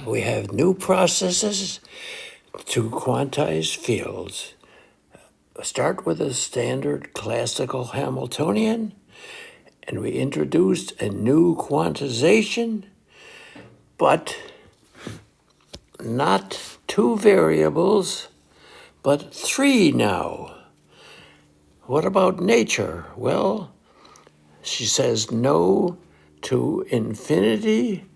we have new processes to quantize fields. Start with a standard classical Hamiltonian, and we introduced a new quantization, but not two variables, but three now. What about nature? Well, she says no to infinity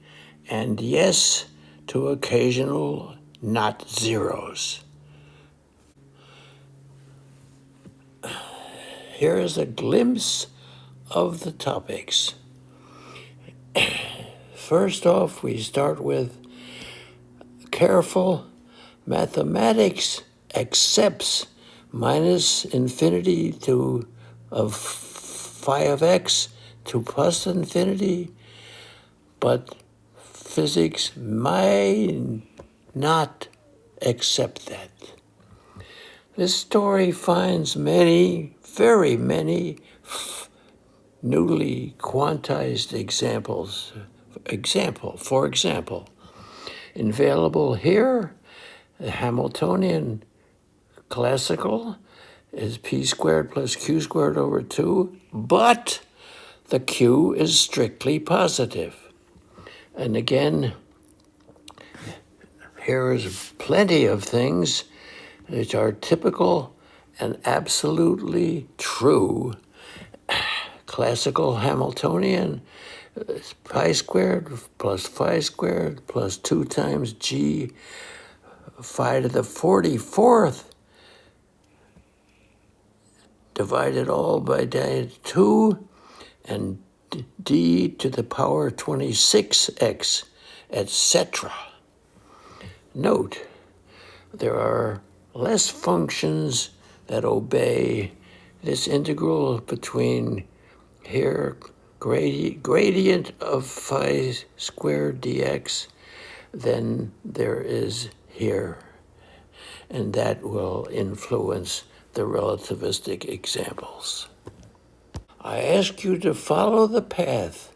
and yes to occasional not zeros. Here is a glimpse of the topics. First off, we start with careful mathematics accepts minus infinity of phi of x to plus infinity, but physics might not accept that. This story finds many, very many newly quantized examples. For example, available here, the Hamiltonian classical is p squared plus q squared over 2, but the q is strictly positive. And again, here is plenty of things which are typical and absolutely true. Classical Hamiltonian is pi squared plus phi squared plus 2 times g phi to the 44th divided all by 2 and d to the power 26x, etc. Note, there are less functions that obey this integral between here gradient of phi squared dx than there is here, and that will influence the relativistic examples. I ask you to follow the path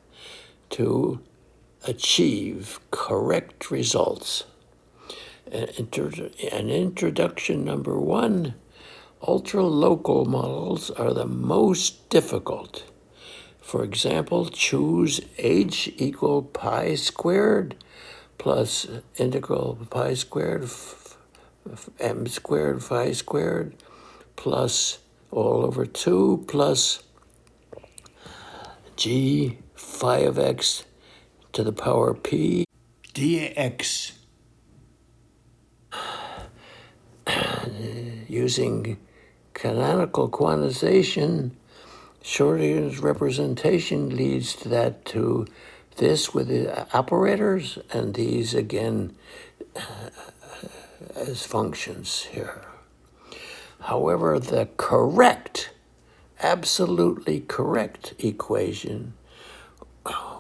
to achieve correct results. An introduction number 1, ultra-local models are the most difficult. For example, choose h equal pi squared plus integral pi squared m squared phi squared plus all over 2 plus g phi of x to the power p dx. Using canonical quantization, Schrödinger's representation leads to this with the operators, and these again as functions here. However, the correct, absolutely correct equation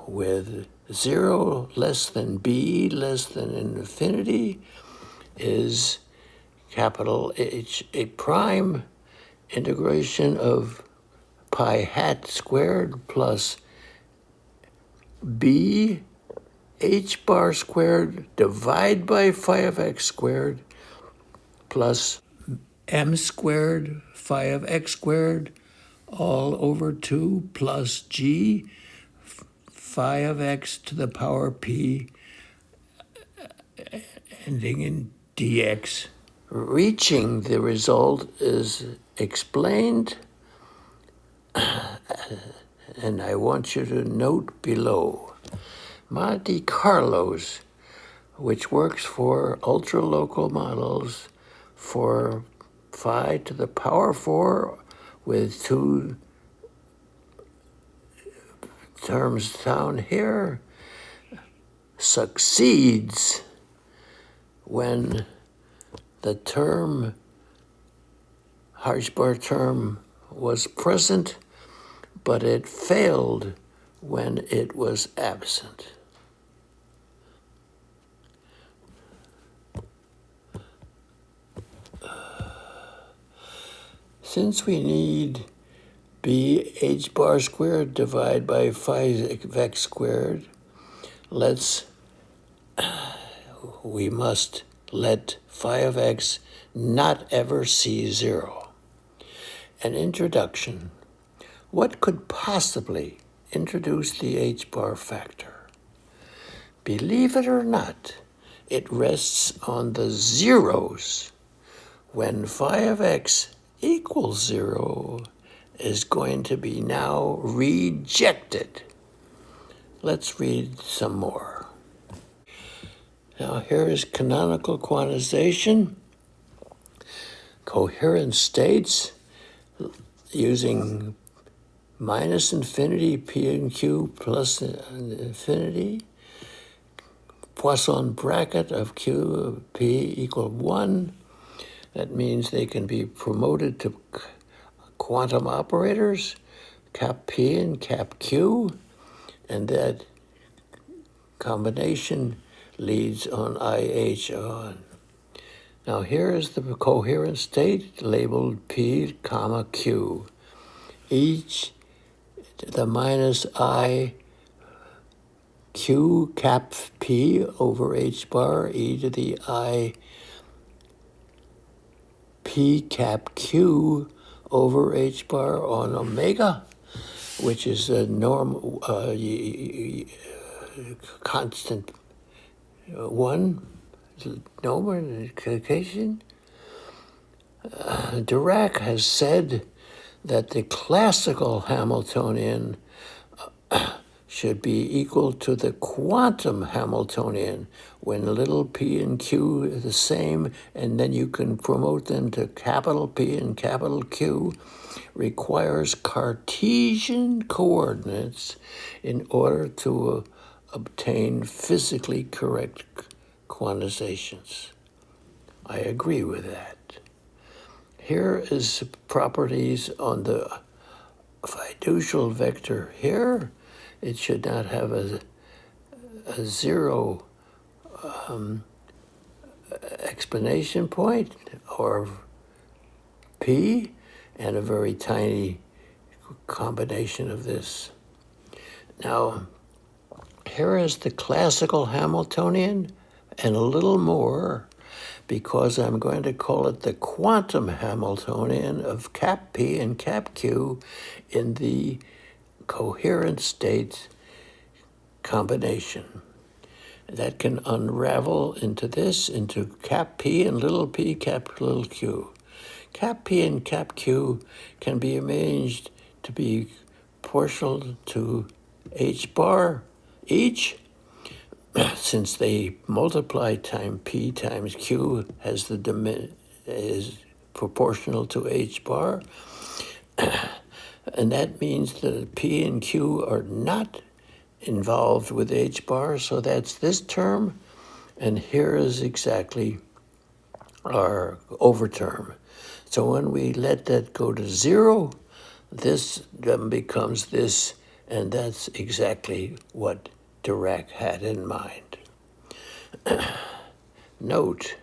with 0 less than b less than infinity is capital H a prime integration of pi hat squared plus b h bar squared divided by phi of x squared plus m squared phi of x squared all over 2 plus g phi of x to the power p ending in dx. Reaching the result is explained, and I want you to note below. Monte Carlos, which works for ultra-local models for phi to the power 4 with 2 terms down here, succeeds when the term, Hirschbar term, was present, but it failed when it was absent. Since we need b h bar squared divided by phi of x squared, we must let phi of x not ever see 0. An introduction. What could possibly introduce the h-bar factor? Believe it or not, it rests on the zeros. When phi of x equals 0 is going to be now rejected. Let's read some more. Now here is canonical quantization. Coherent states using minus infinity p and q plus infinity, Poisson bracket of q of p equal 1. That means they can be promoted to quantum operators, cap p and cap q, and that combination leads on IH on. Now here is the coherent state labeled p, comma, q. Each the minus I q cap p over h bar e to the I p cap q over h bar on omega, which is a normal constant one nomenclature. Dirac has said that the classical Hamiltonian should be equal to the quantum Hamiltonian when little p and q are the same, and then you can promote them to capital P and capital Q, requires Cartesian coordinates in order to obtain physically correct quantizations. I agree with that. Here is properties on the fiducial vector here. It should not have a 0 explanation point or p, and a very tiny combination of this. Now, here is the classical Hamiltonian and a little more, because I'm going to call it the quantum Hamiltonian of cap p and cap q in the coherent state combination. That can unravel into this, into cap p and little p, cap little q. Cap p and cap q can be arranged to be proportional to h bar each, since they multiply time p times q is proportional to h bar. And that means that p and q are not involved with h bar, so that's this term, and here is exactly our overterm. So when we let that go to 0, this then becomes this, and that's exactly what Dirac had in mind. Note,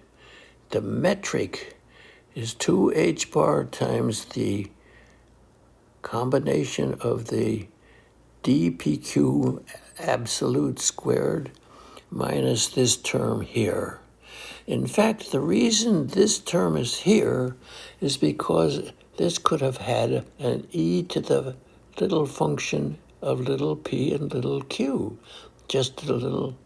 the metric is 2h bar times the combination of the dpq absolute squared minus this term here. In fact, the reason this term is here is because this could have had an e to the little function of little p and little q, just a little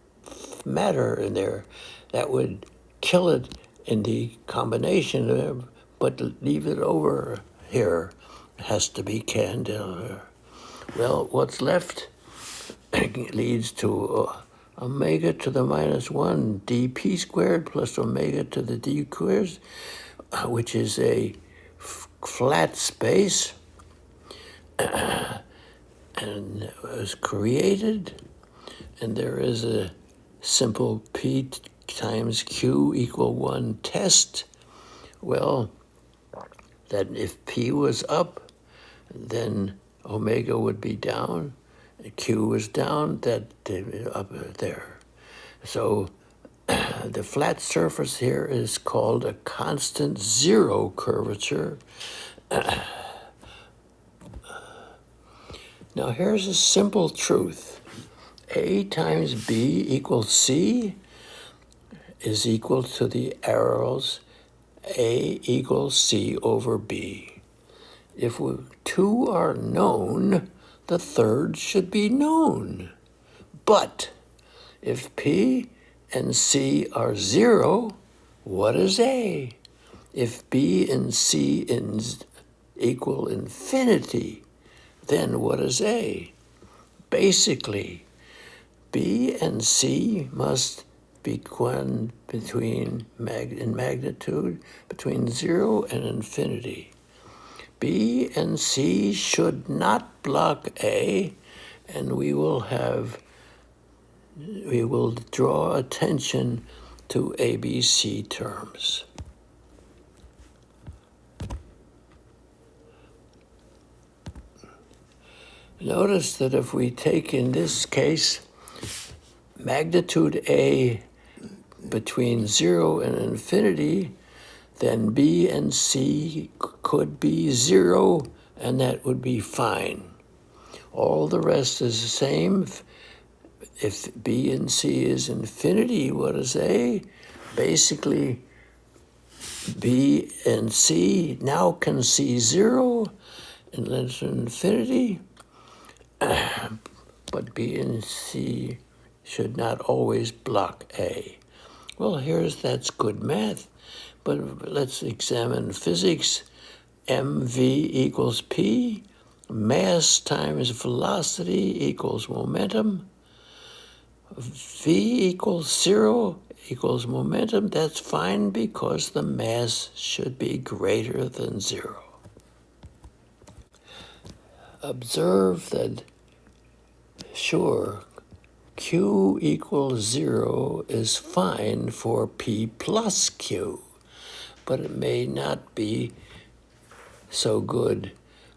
matter in there that would kill it in the combination, but leave it over here. It has to be canned. Well, what's left leads to omega to the minus 1 dp squared plus omega to the d squared, which is a flat space, and was created, and there is a simple p times q equal 1 test. Well, that if p was up, then omega would be down, q was down, that up there. So the flat surface here is called a constant zero curvature. Now here's a simple truth. A times B equals C. is equal to the arrows A equals C over B. If two are known, the third should be known. But if P and C are 0, what is A? If B and C equal infinity, then what is A? Basically, B and C must be in magnitude between 0 and infinity. B and C should not block A, and we will draw attention to ABC terms. Notice that if we take, in this case, magnitude A between 0 and infinity, then B and C could be 0, and that would be fine. All the rest is the same. If B and C is infinity, what is A? Basically, B and C now can see 0, and that's infinity. But B and C should not always block A. Well, that's good math, but let's examine physics. mv equals P, mass times velocity equals momentum. V equals 0 equals momentum. That's fine because the mass should be greater than 0. Observe that, sure, Q equals 0 is fine for P plus Q, but it may not be so good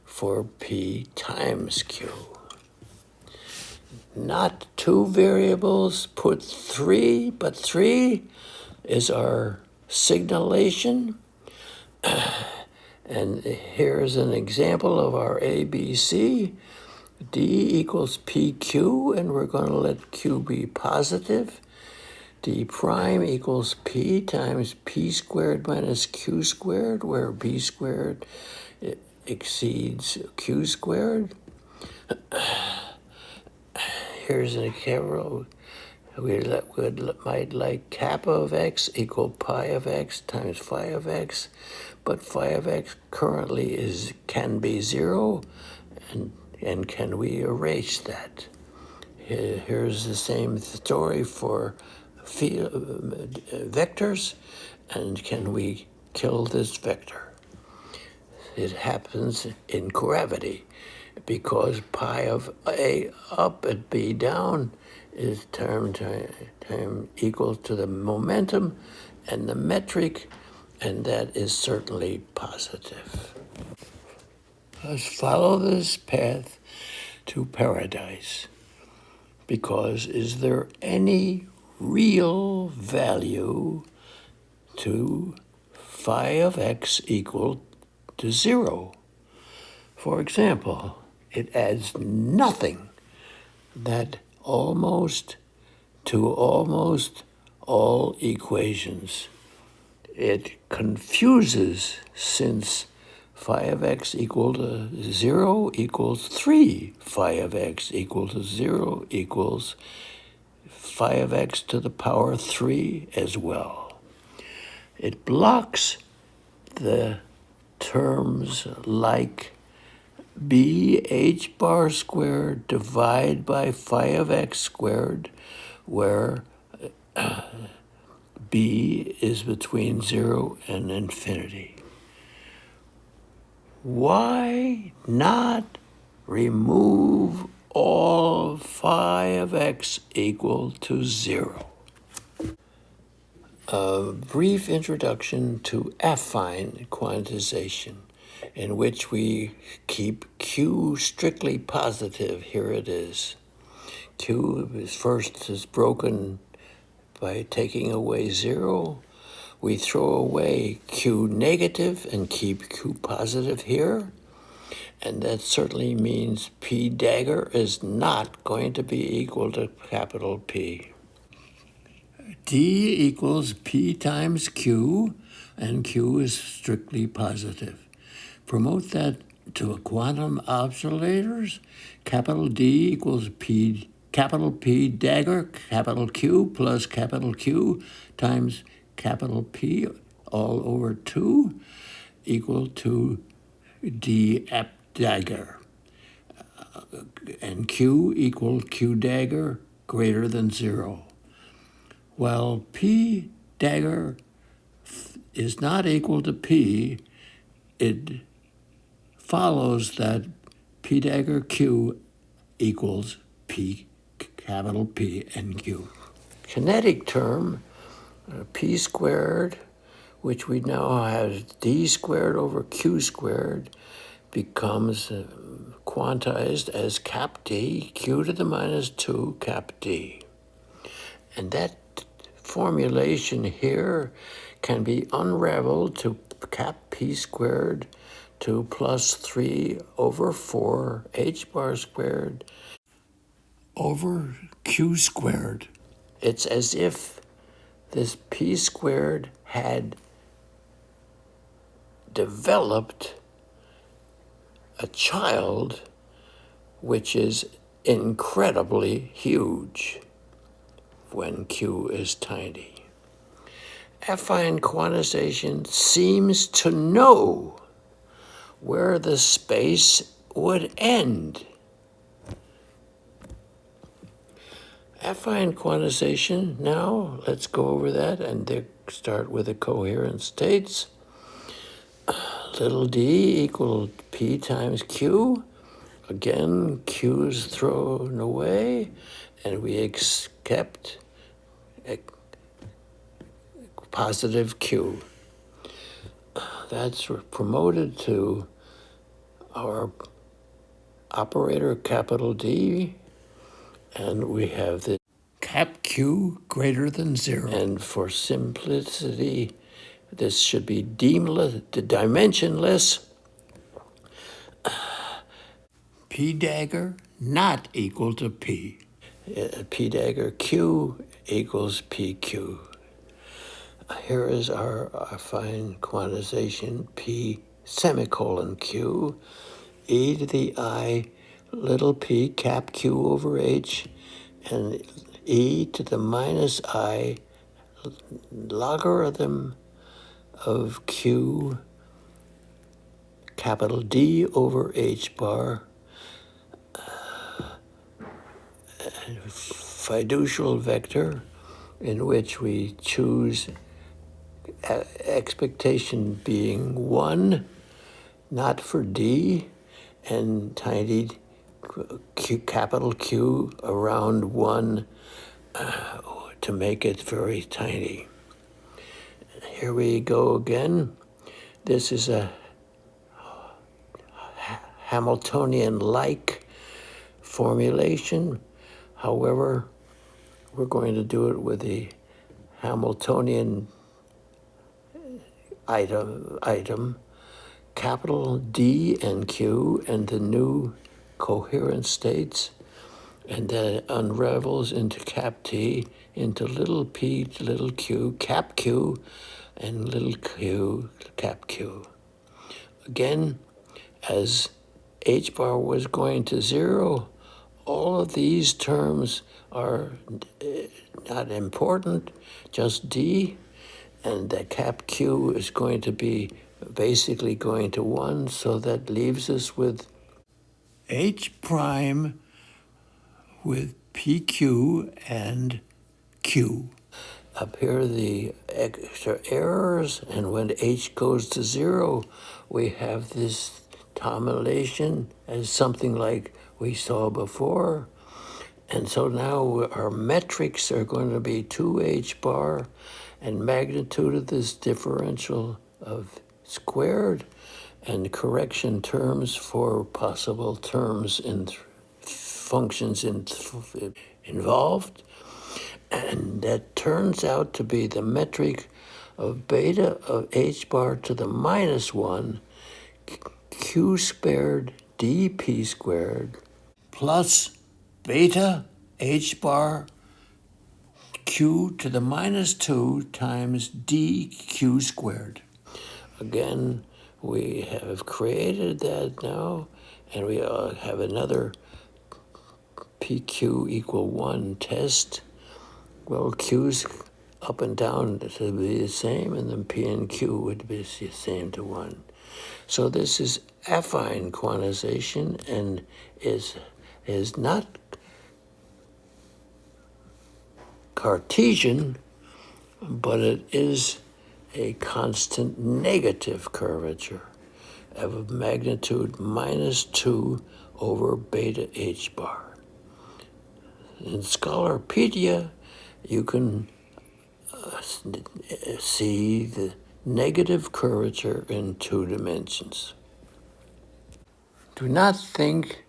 for P times Q. Not two variables, put 3, but 3 is our signalation. And here's an example of our ABC. D equals PQ, and we're going to let Q be positive. D prime equals P times P squared minus Q squared, where P squared exceeds Q squared. Here's an example. We might like kappa of x equal pi of x times phi of x, but phi of x currently can be 0, and can we erase that? Here's the same story for vectors, and can we kill this vector? It happens in gravity, because pi of A up and B down is term equal to the momentum and the metric, and that is certainly positive. Let's follow this path to paradise, because is there any real value to phi of x equal to 0? For example, it adds nothing that almost all equations. It confuses, since phi of x equal to 0 equals 3. Phi of x equal to 0 equals phi of x to the power 3 as well. It blocks the terms like b h bar squared divided by phi of x squared, where b is between 0 and infinity. Why not remove all phi of x equal to 0? A brief introduction to affine quantization, in which we keep Q strictly positive. Here it is. Q is broken by taking away 0. We throw away Q negative and keep Q positive here. And that certainly means P dagger is not going to be equal to capital P. D equals P times Q, and Q is strictly positive. Promote that to quantum oscillators. Capital D equals capital P dagger, capital Q plus capital Q times capital P all over 2 equal to D dagger. And Q equal Q dagger greater than 0. Well, P dagger is not equal to P, it follows that P dagger Q equals P, capital P and Q. Kinetic term, P squared, which we now have D squared over Q squared, becomes quantized as cap D, Q to the minus 2 cap D. And that formulation here can be unraveled to cap P squared to plus 3 over 4 H bar squared over Q squared. It's as if this P squared had developed a child which is incredibly huge when Q is tiny. Affine quantization seems to know where the space would end. Affine quantization, now let's go over that and start with the coherent states. Little d equal P times Q. Again, Q is thrown away, and we accept a positive Q. That's promoted to our operator capital D, and we have the cap Q greater than 0. And for simplicity, this should be dimensionless. P dagger not equal to P. P dagger Q equals PQ. Here is our affine quantization P semicolon Q, e to the I little p cap Q over H, and e to the minus I logarithm of Q capital D over H bar, fiducial vector in which we choose expectation being 1, not for D, and tiny Q, capital Q around 1 to make it very tiny. Here we go again. This is a Hamiltonian-like formulation. However, we're going to do it with the Hamiltonian item, capital D and Q, and the new coherent states, and then it unravels into cap T, into little p, little q, cap Q, and little q, cap Q. Again, as H bar was going to 0, all of these terms are not important, just D, and the cap Q is going to be basically going to 1, so that leaves us with H prime with PQ and Q. Up here the extra errors, and when H goes to 0, we have this termination as something like we saw before. And so now our metrics are going to be 2H bar and magnitude of this differential of squared, and correction terms for possible terms in functions involved. And that turns out to be the metric of beta of H bar to the minus 1 Q squared dP squared plus beta H bar Q q to the minus 2 times dq squared. Again, we have created that now, and we have another PQ equal 1 test. Well, Q's up and down to be the same, and then P and Q would be the same to 1. So this is affine quantization and is not Cartesian, but it is a constant negative curvature of magnitude minus 2 over beta h bar. In Scholarpedia, you can see the negative curvature in 2 dimensions. Do not think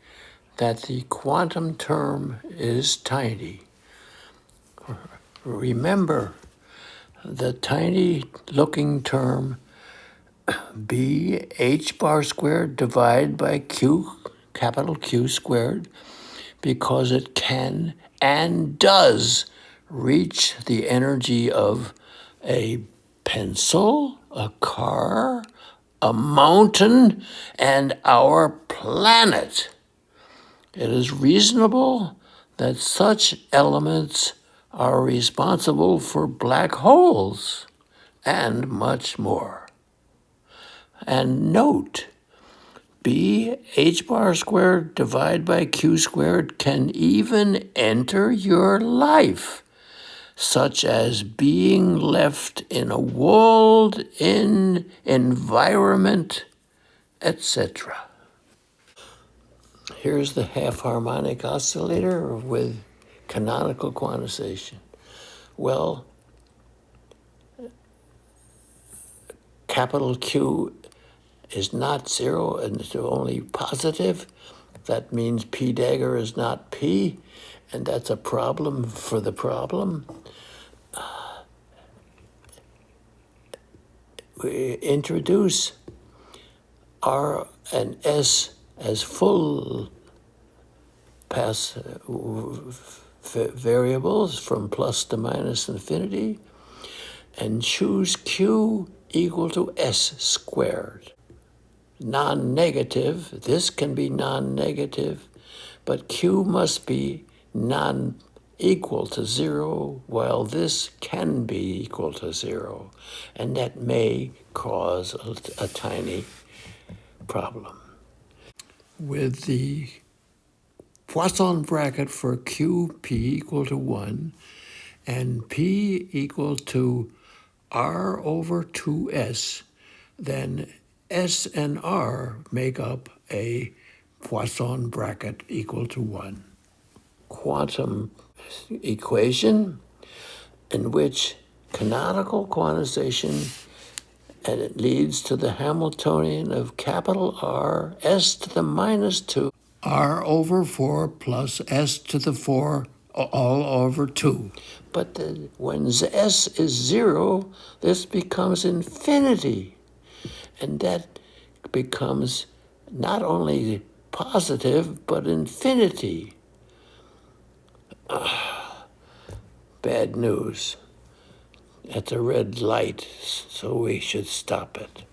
that the quantum term is tiny. Remember the tiny looking term b h bar squared divided by q, capital Q squared, because it can and does reach the energy of a pencil, a car, a mountain, and our planet. It is reasonable that such elements are responsible for black holes and much more. And note, b h bar squared divided by q squared can even enter your life, such as being left in a walled-in environment, etc. Here's the half-harmonic oscillator with canonical quantization. Well, capital Q is not 0 and it's only positive. That means P dagger is not P, and that's a problem for the problem. We introduce R and S as full pass variables from plus to minus infinity, and choose Q equal to S squared. Non-negative, this can be non-negative, but Q must be non-equal to 0, while this can be equal to 0, and that may cause a tiny problem. With the Poisson bracket for QP equal to 1 and P equal to R over 2S, then S and R make up a Poisson bracket equal to 1. Quantum equation in which canonical quantization, and it leads to the Hamiltonian of capital R, S to the minus 2, R over 4 plus S to the 4 all over 2. But when S is 0, this becomes infinity. And that becomes not only positive, but infinity. Bad news. At a red light, so we should stop it.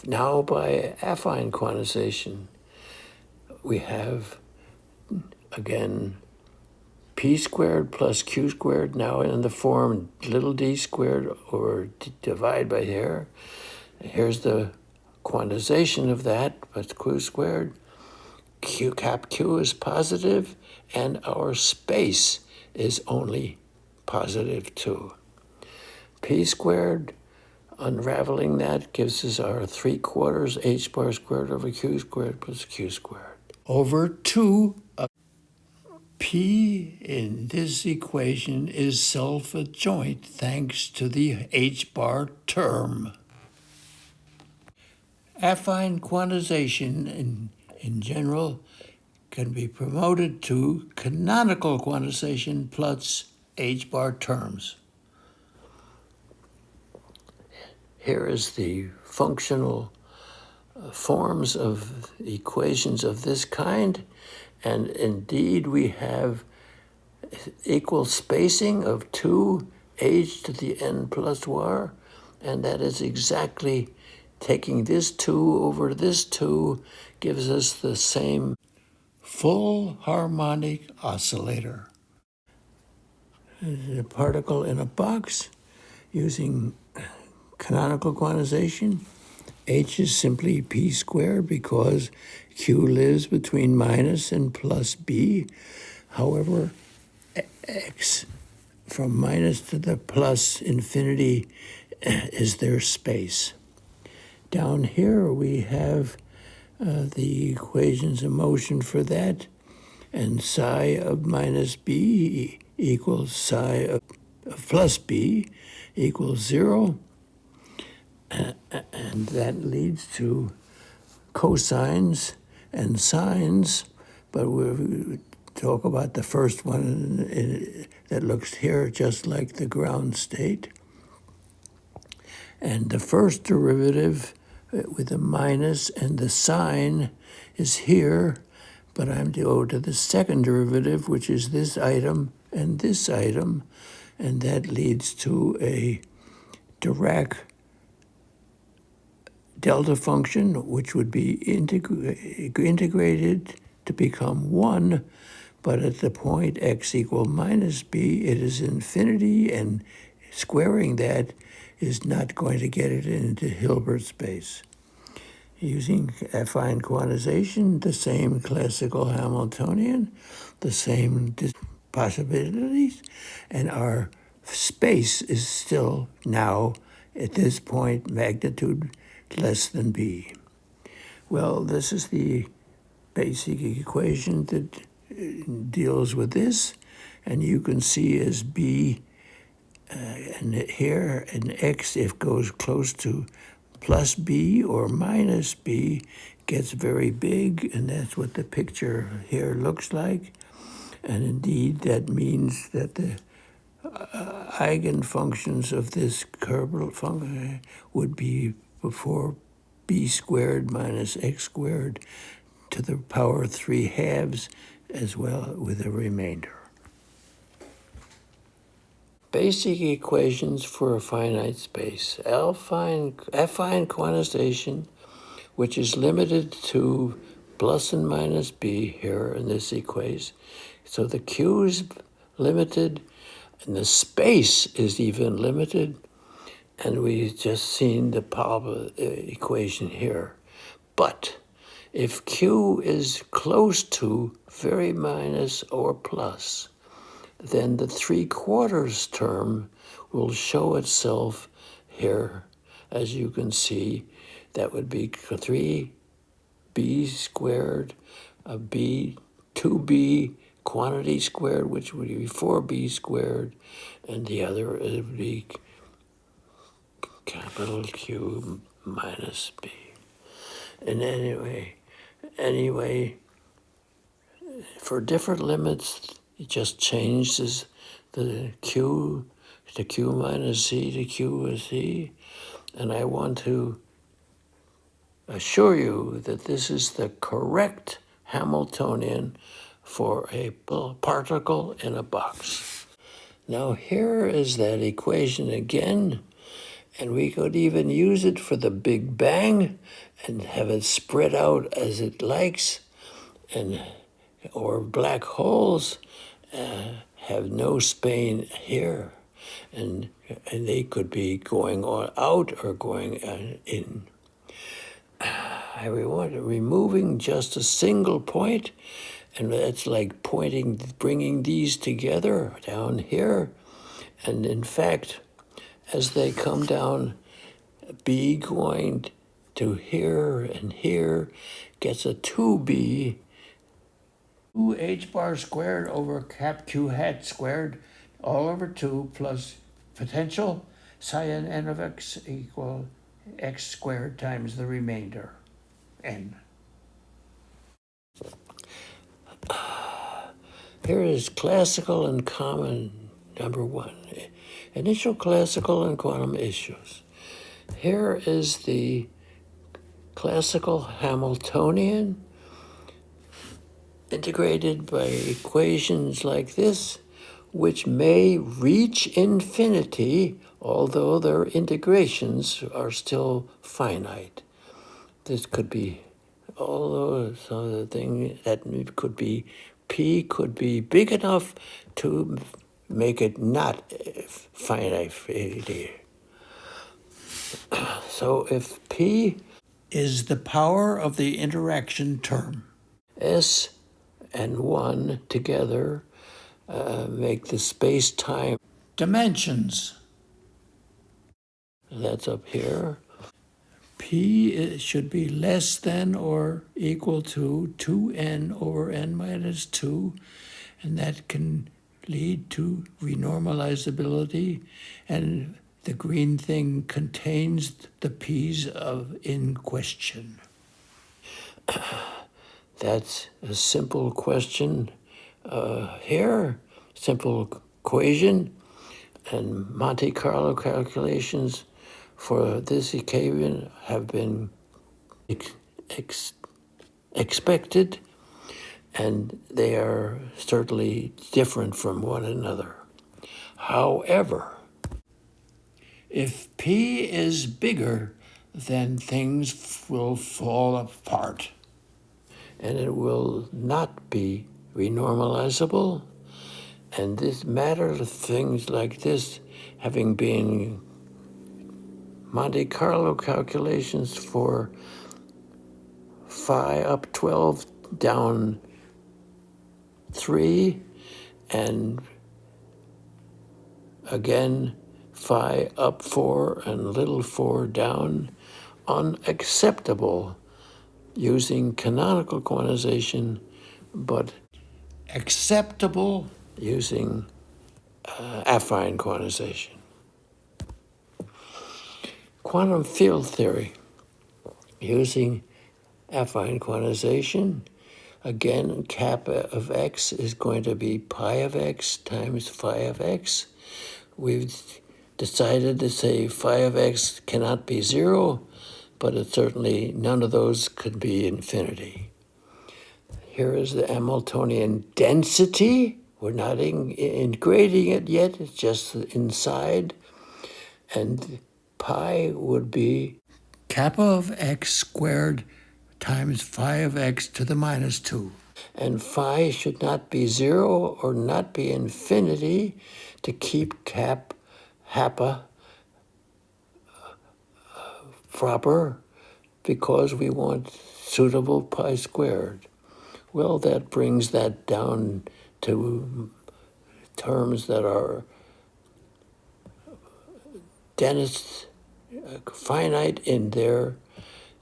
Now, by affine quantization, we have, again, P squared plus Q squared, now in the form little d squared over divide by here. Here's the quantization of that, but Q squared. Q cap Q is positive, and our space is only positive 2. P squared, unraveling that, gives us our 3/4 h bar squared over q squared plus q squared. Over 2, P in this equation is self-adjoint thanks to the h bar term. Affine quantization in general can be promoted to canonical quantization plus h bar terms. Here is the functional forms of equations of this kind, And indeed, we have equal spacing of 2h to the n plus r, and that is exactly taking this 2 over this 2 gives us the same full harmonic oscillator. A particle in a box using canonical quantization. H is simply p squared because q lives between minus and plus b. However, x from minus to the plus infinity is their space. Down here we have the equations of motion for that, and psi of minus b equals psi of plus b equals 0, and that leads to cosines and sines, but we'll talk about the first one that looks here just like the ground state. And the first derivative with the minus and the sine is here, but I'm to go to the second derivative, which is this item and this item, and that leads to a Dirac delta function, which would be integrated to become 1, but at the point x equal minus b, it is infinity, and squaring that is not going to get it into Hilbert space. Using affine quantization, the same classical Hamiltonian, the same possibilities, and our space is still now, at this point, magnitude less than b. Well, this is the basic equation that deals with this, and you can see as b, and here an x, if goes close to plus b or minus b, gets very big, and that's what the picture here looks like. And indeed, that means that the eigenfunctions of this Kerbal function would be before b squared minus x squared to the power 3/2, as well with a remainder. Basic equations for a finite space. Affine quantization, which is limited to plus and minus b here in this equation. So the q is limited, and the space is even limited, and we've just seen the Paul equation here. But if q is close to very minus or plus, then the 3/4 term will show itself here. As you can see, that would be 3b squared, a b, 2b quantity squared, which would be 4b squared, and the other would be capital Q minus b. And anyway, for different limits, it just changes the q to q minus c to q with c. And I want to assure you that this is the correct Hamiltonian for a particle in a box. Now here is that equation again, and we could even use it for the Big Bang and have it spread out as it likes, or black holes have no span here, and they could be going out or going in. We want removing just a single point, and that's like bringing these together down here, and in fact, as they come down, b going to here and here gets a 2b, 2h bar squared over cap q hat squared, all over 2 plus potential psi n of x equal x squared times the remainder, n. Here is classical and common number 1. Initial classical and quantum issues. Here is the classical Hamiltonian, integrated by equations like this, which may reach infinity, although their integrations are still finite. This could be, although the thing that it could be, P could be big enough to make it not finite. So if P is the power of the interaction term, S and 1 together make the space-time dimensions. That's up here. P should be less than or equal to 2n over n minus 2, and that can lead to renormalizability, and the green thing contains the p's in question. That's a simple question here, simple equation, and Monte Carlo calculations for this equation have been expected, and they are certainly different from one another. However, if P is bigger, then things will fall apart, and it will not be renormalizable. And this matter of things like this, having been Monte Carlo calculations for phi up 12 down 3, and again phi up 4 and little 4 down, unacceptable using canonical quantization, but acceptable using affine quantization. Quantum field theory using affine quantization, again, kappa of x is going to be pi of x times phi of x. We've decided to say phi of x cannot be 0, but it certainly, none of those could be infinity. Here is the Hamiltonian density. We're not ingrading it yet, it's just inside. And pi would be kappa of x squared times phi of x to the minus 2. And phi should not be 0 or not be infinity to keep kappa proper, because we want suitable pi squared. Well, that brings that down to terms that are dense, finite in their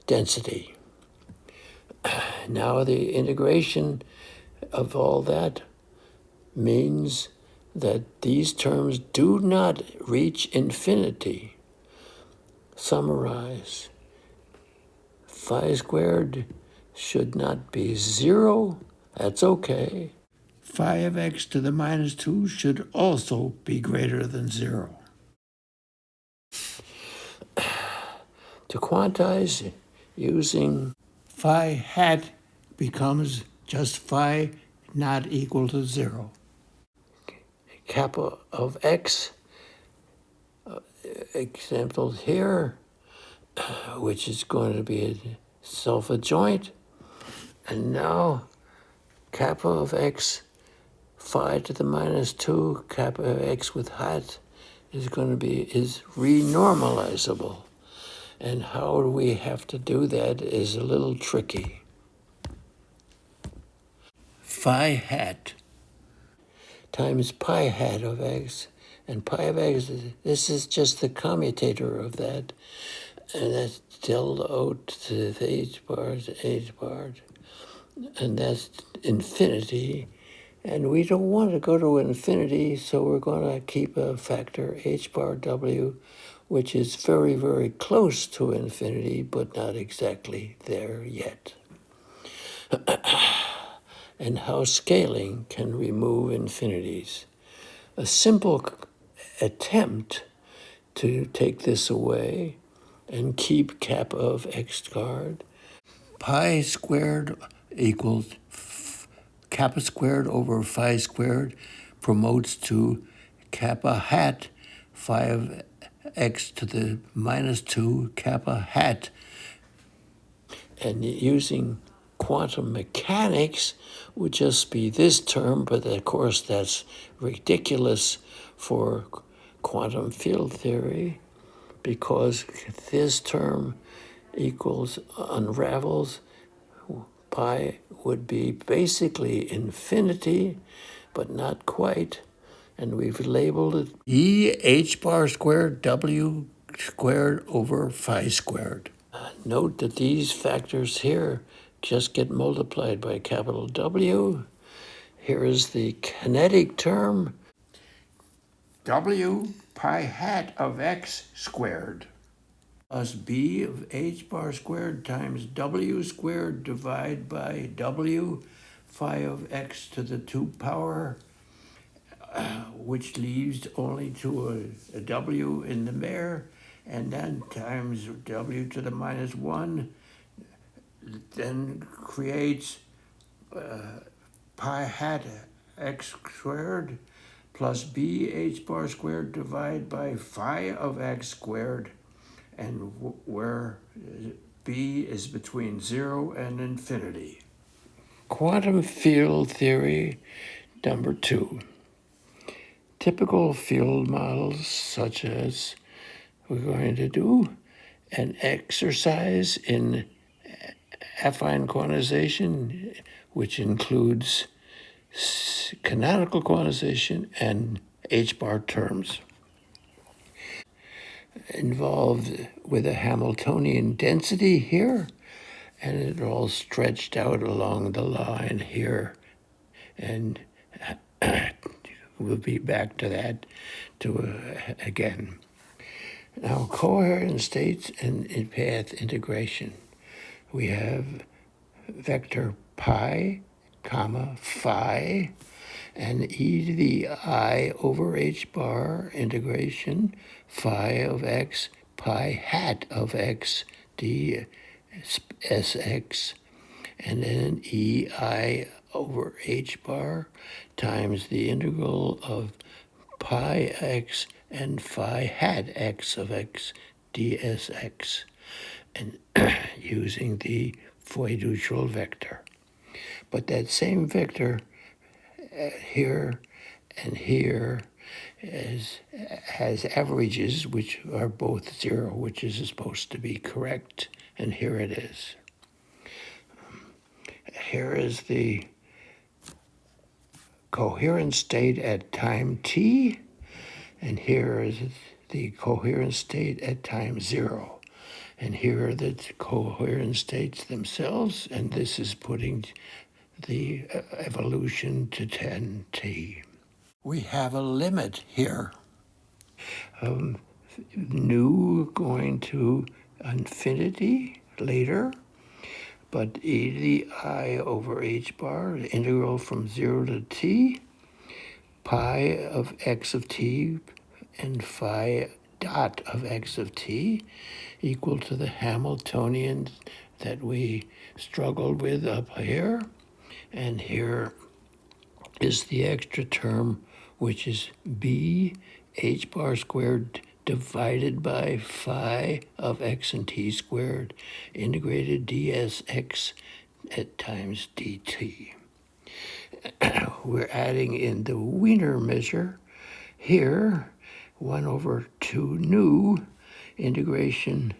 density. Now the integration of all that means that these terms do not reach infinity. Summarize. Phi squared should not be 0. That's okay. Phi of x to the minus 2 should also be greater than 0. To quantize using phi hat becomes just phi not equal to 0. Kappa of x, example here, which is going to be self-adjoint. And now kappa of x, phi to the minus 2, kappa of x with hat is renormalizable. And how we have to do that is a little tricky. Phi hat times pi hat of x, and pi of x, this is just the commutator of that, and that's delta O to the h bar to h bar, and that's infinity. And we don't want to go to infinity, so we're going to keep a factor h bar w, which is very, very close to infinity, but not exactly there yet. And how scaling can remove infinities. A simple attempt to take this away and keep kappa of x squared, pi squared equals kappa squared over phi squared promotes to kappa hat phi of x to the minus 2 kappa hat. And using quantum mechanics would just be this term, but of course that's ridiculous for quantum field theory, because this term unravels, pi would be basically infinity, but not quite. And we've labeled it E h bar squared W squared over phi squared. Note that these factors here just get multiplied by capital W. Here is the kinetic term, W pi hat of x squared plus b of h bar squared times W squared divided by W phi of x to the 2 power, which leaves only to a W in the there, and then times W to the minus 1, then creates pi hat x squared plus b h bar squared divided by phi of x squared, and where b is between 0 and infinity. Quantum field theory number 2. Typical field models, such as we're going to do an exercise in affine quantization, which includes canonical quantization and h-bar terms, involved with a Hamiltonian density here, and it all stretched out along the line here. And we'll be back to that again. Now, coherent states and path integration. We have vector pi, comma, phi, and e to the I over h bar integration phi of x pi hat of x dsx, and then ei over h bar times the integral of pi x and phi hat x of x dsx, and using the Foy-Duchel vector. But that same vector here and here has averages which are both 0, which is supposed to be correct, and here it is. Here is the coherent state at time t, and here is the coherent state at time 0. And here are the coherent states themselves, and this is putting the evolution to 10t. We have a limit here. Nu going to infinity later, but e to the I over h bar, the integral from 0 to t, pi of x of t and phi dot of x of t equal to the Hamiltonian that we struggled with up here. And here is the extra term, which is b h bar squared divided by phi of x and t squared integrated dsx at times dt. We're adding in the Wiener measure here, 1 over 2 nu integration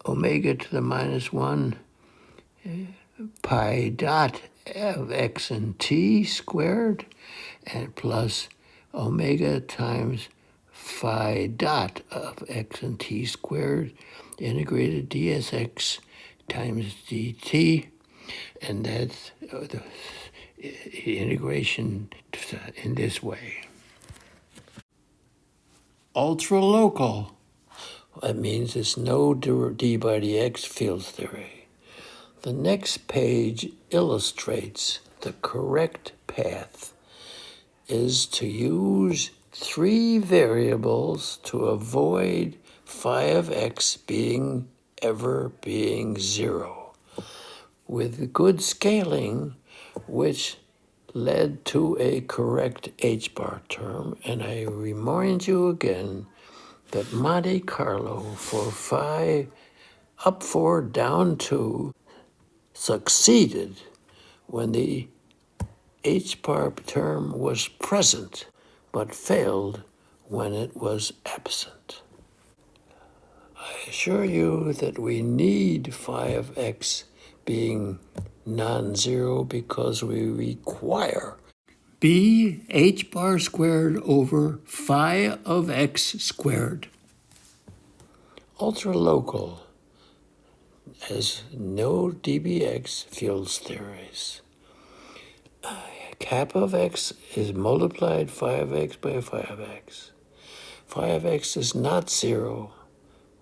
omega to the minus 1 pi dot of x and t squared, and plus omega times phi dot of x and t squared integrated dsx times dt, and that's the integration in this way. Ultralocal. That means it's no d by dx field theory. The next page illustrates the correct path is to use 3 variables to avoid phi of x ever being 0. With good scaling, which led to a correct H-bar term. And I remind you again that Monte Carlo for phi up 4, down 2 succeeded when the H-bar term was present, but failed when it was absent. I assure you that we need phi of x being non-zero because we require b h bar squared over phi of x squared. Ultralocal has no dBx Field's theories. Kappa of x is multiplied phi of x by phi of x. Phi of x is not zero.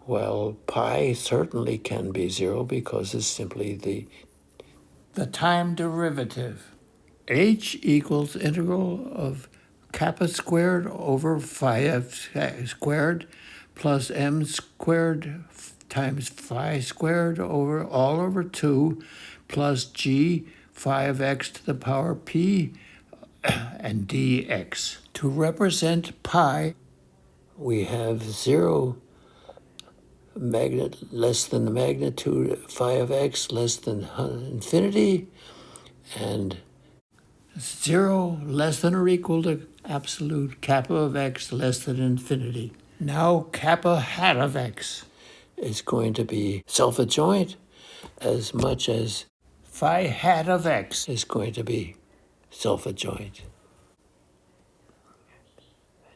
Well, pi certainly can be zero because it's simply the time derivative. H equals integral of kappa squared over phi squared plus m squared times phi squared over all over 2 plus g phi of x to the power p and dx. To represent pi, we have 0 less than the magnitude phi of x less than infinity, and 0 less than or equal to absolute kappa of x less than infinity. Now kappa hat of x is going to be self-adjoint as much as phi hat of x is going to be self-adjoint.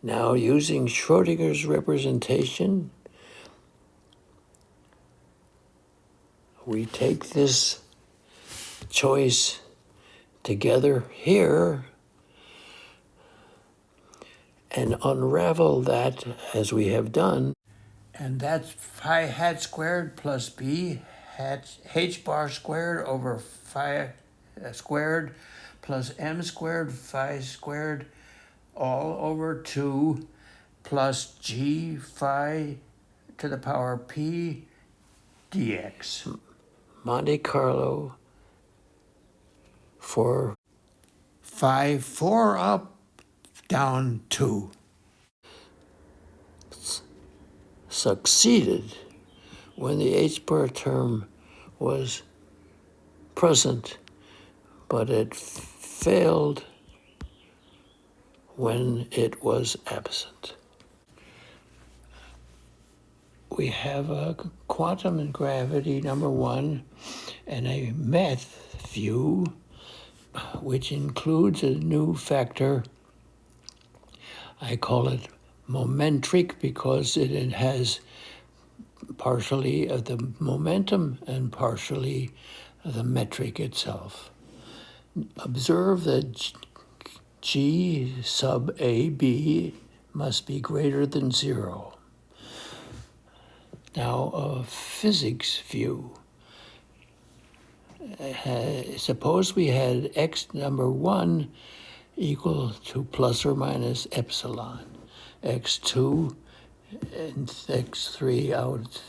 Now, using Schrodinger's representation, we take this choice together here and unravel that as we have done. And that's phi hat squared plus b hat h bar squared over phi squared plus m squared phi squared all over 2 plus g phi to the power p dx. Monte Carlo for phi 4 up, down 2. Succeeded when the h-bar term was present, but it failed when it was absent. We have a quantum and gravity, number 1, and a math view, which includes a new factor. I call it momentric because it has partially the momentum and partially the metric itself. Observe that G sub AB must be greater than 0. Now, a physics view. Suppose we had x number 1 equal to plus or minus epsilon, x2 and x3 out.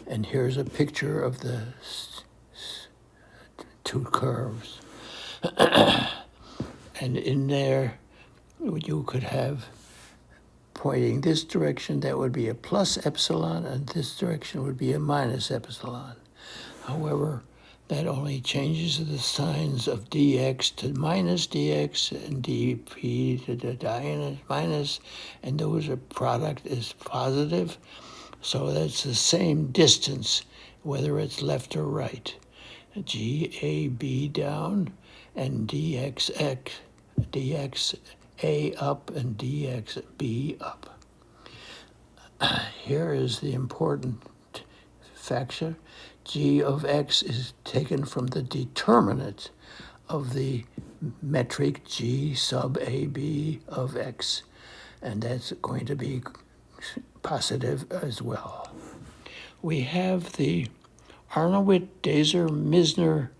And here's a picture of the two curves. And in there, you could have pointing this direction, that would be a plus epsilon, and this direction would be a minus epsilon. However, that only changes the signs of dx to minus dx and dp to the minus, and those are product is positive. So that's the same distance, whether it's left or right. GAB down and dxx, dxa up and dxb up. Here is the important factor. G of x is taken from the determinant of the metric G sub AB of x, and that's going to be positive as well. We have the Arnowitz-Dazer-Misner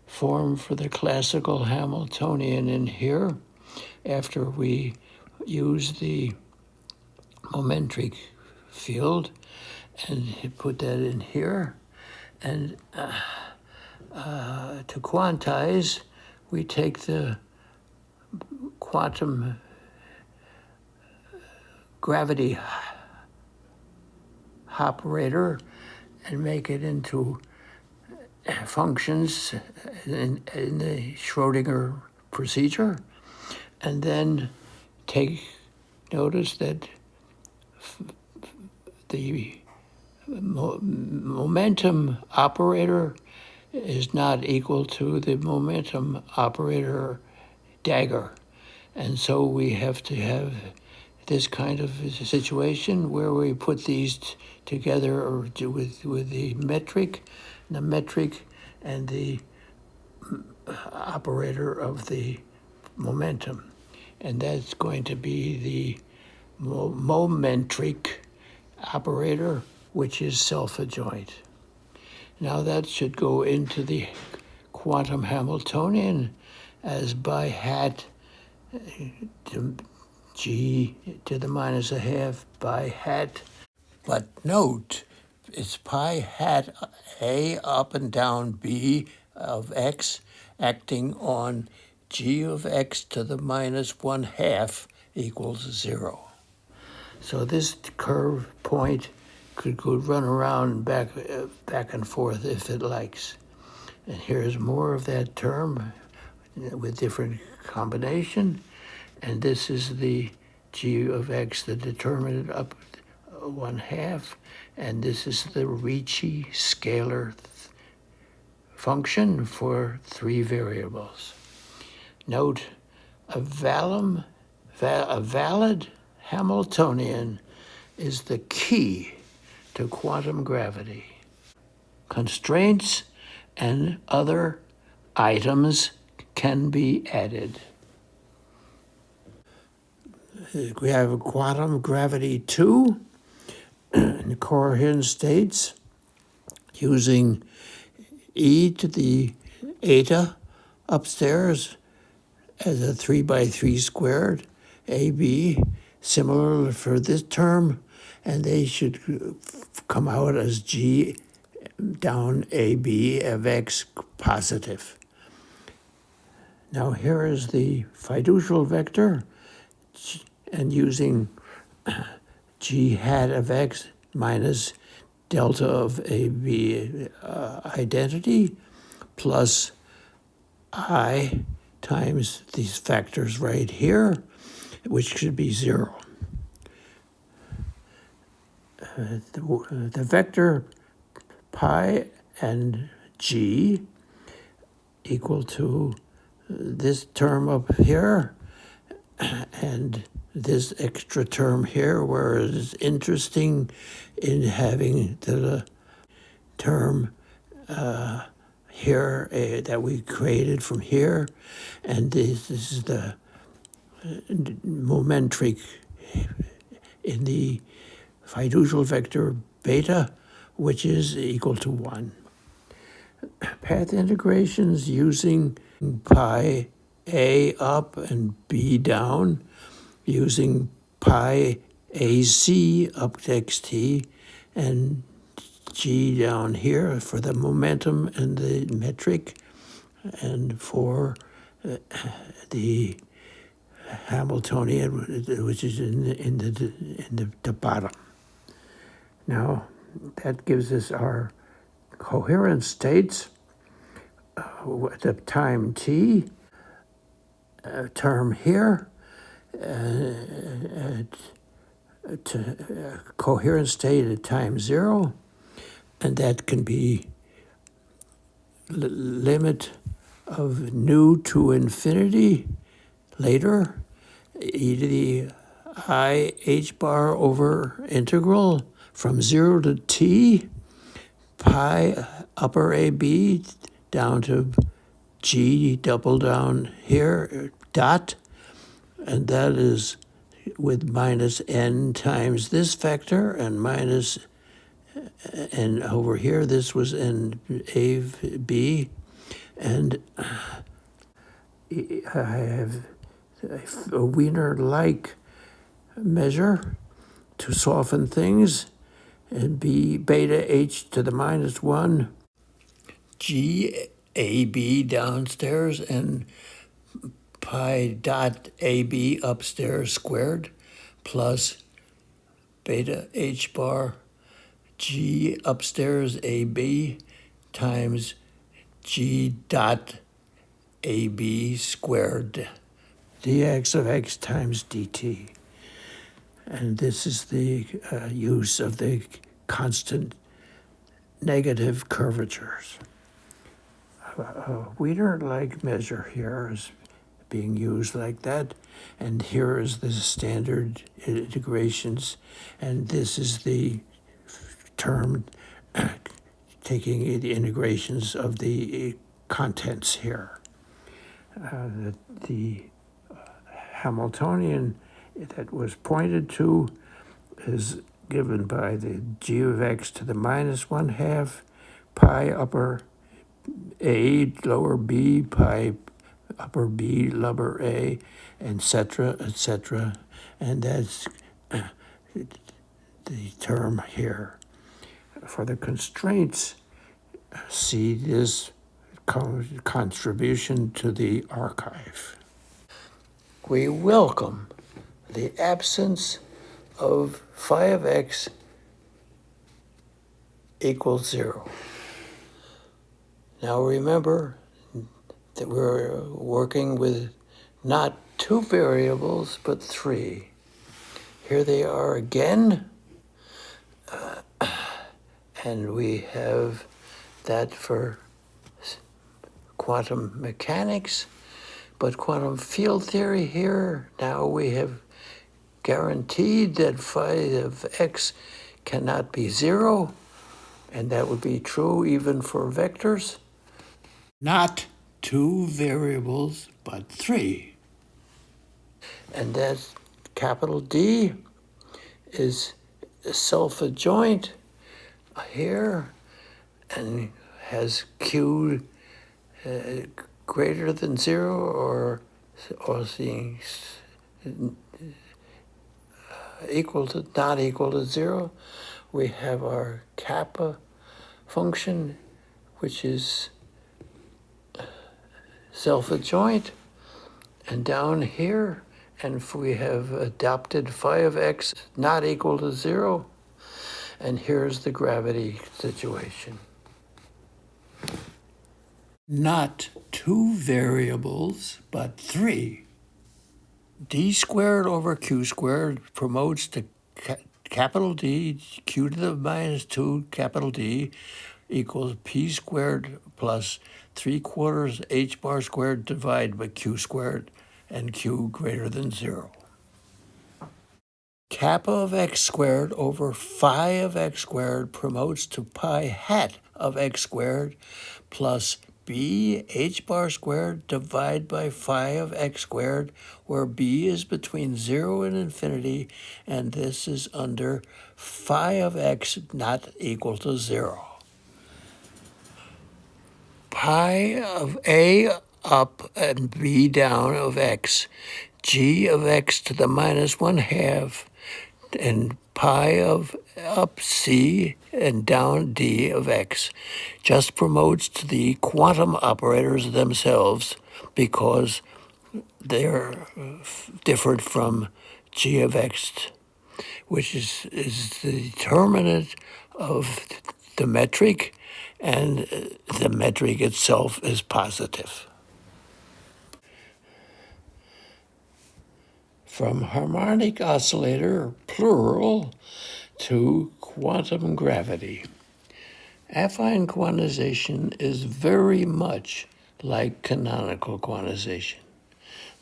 form for the classical Hamiltonian in here after we use the momentric field and put that in here. And to quantize, we take the quantum gravity operator and make it into functions in the Schrodinger procedure, and then take notice that the momentum operator is not equal to the momentum operator dagger. And so we have to have this kind of situation where we put these together or with the metric and the operator of the momentum. And that's going to be the momentric operator, which is self-adjoint. Now that should go into the quantum Hamiltonian as by hat g to the minus a half by hat. But note, it's pi hat a up and down b of x acting on g of x to the minus 1/2 equals 0. So this curve point could run around back and forth if it likes. And here's more of that term with different combination. And this is the g of x, the determinant up 1/2. And this is the Ricci scalar function for 3 variables. Note, a valid Hamiltonian is the key to quantum gravity. Constraints and other items can be added. We have quantum gravity 2 in coherent states using e to the eta upstairs as a 3 by 3 squared, AB, similar for this term, and they should come out as G down AB of X positive. Now here is the fiducial vector, and using G hat of X minus delta of AB identity plus I times these factors right here, which should be 0. The vector pi and g equal to this term up here and this extra term here, where it is interesting in having the term here that we created from here, and this is the momentric in the fiducial vector beta, which is equal to 1. Path integrations using pi a up and b down, using pi ac up to xt and g down here for the momentum and the metric, and for the Hamiltonian, which is in the bottom. Now that gives us our coherent states at the time t, term here, coherent state at time 0, and that can be limit of nu to infinity later, e to the I h bar over integral from 0 to t, pi upper AB down to g double down here, dot, and that is with minus n times this vector and minus, and over here this was n a b, and I have a Wiener-like measure to soften things, and b beta h to the minus 1 g AB downstairs and pi dot AB upstairs squared plus beta h bar G upstairs AB times G dot AB squared dx of x times dt. And this is the use of the constant negative curvatures. Wiener-like measure here is being used like that, and here is the standard integrations, and this is the term taking the integrations of the contents here. The Hamiltonian that was pointed to is given by the g of x to the minus 1/2 pi upper a lower b pi upper b lower a, etc., etc., and that's the term here. For the constraints, see this contribution to the archive. We welcome the absence of phi of x equals 0. Now remember that we're working with not 2 variables, but 3. Here they are again, and we have that for quantum mechanics, but quantum field theory here, now we have guaranteed that phi of x cannot be 0, and that would be true even for vectors. Not 2 variables, but 3. And that capital D is self-adjoint here and has Q greater than 0 or equal to, not equal to 0. We have our kappa function, which is self-adjoint, and down here, and if we have adopted phi of x not equal to 0, and here's the gravity situation. Not 2 variables, but 3. D squared over Q squared promotes to capital D, Q to the minus 2 capital D equals P squared plus 3/4 H bar squared divided by Q squared, and Q greater than 0. Kappa of x squared over phi of x squared promotes to pi hat of x squared plus b h bar squared divided by phi of x squared, where b is between 0 and infinity, and this is under phi of x not equal to 0. Pi of a up and b down of x, g of x to the minus 1/2, and pi of up c and down d of x just promotes to the quantum operators themselves because they're different from g of x, which is the determinant of the metric, and the metric itself is positive. From harmonic oscillator, plural, to quantum gravity. Affine quantization is very much like canonical quantization.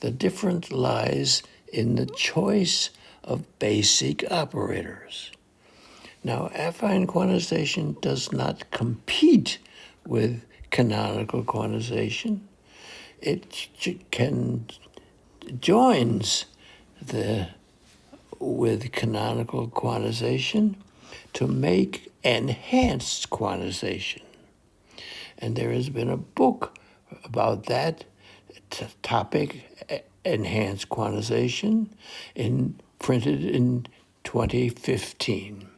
The difference lies in the choice of basic operators. Now, affine quantization does not compete with canonical quantization. It joins with canonical quantization to make enhanced quantization. And there has been a book about that topic, enhanced quantization, printed in 2015.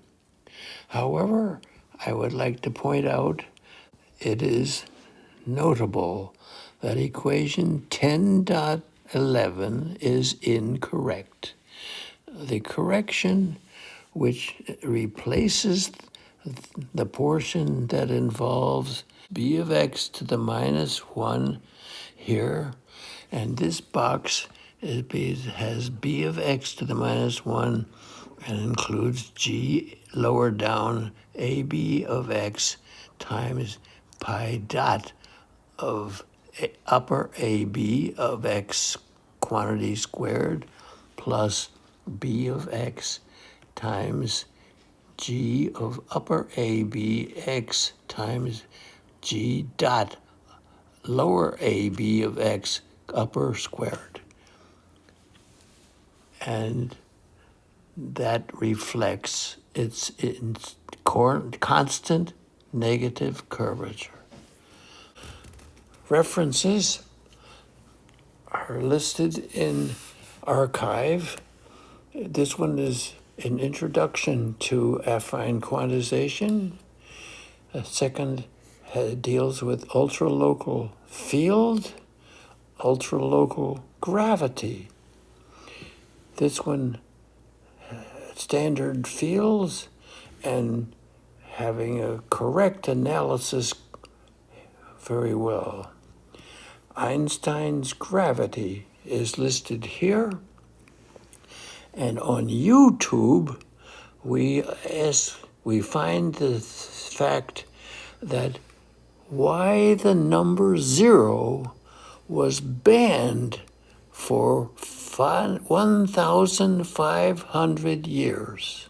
However, I would like to point out it is notable that equation 10.11 is incorrect. The correction, which replaces the portion that involves b of x to the minus 1 here, and this box has b of x to the minus 1 and includes g lower down ab of x times pi dot of upper ab of x quantity squared plus b of x times g of upper ab x times g dot lower ab of x upper squared. And that reflects its constant negative curvature. References are listed in archive. This one is an introduction to affine quantization. A second deals with ultralocal field, ultralocal gravity. This one, standard fields and having a correct analysis very well. Einstein's gravity is listed here. And on YouTube, we find the fact that why the number 0 was banned for 1,500 years.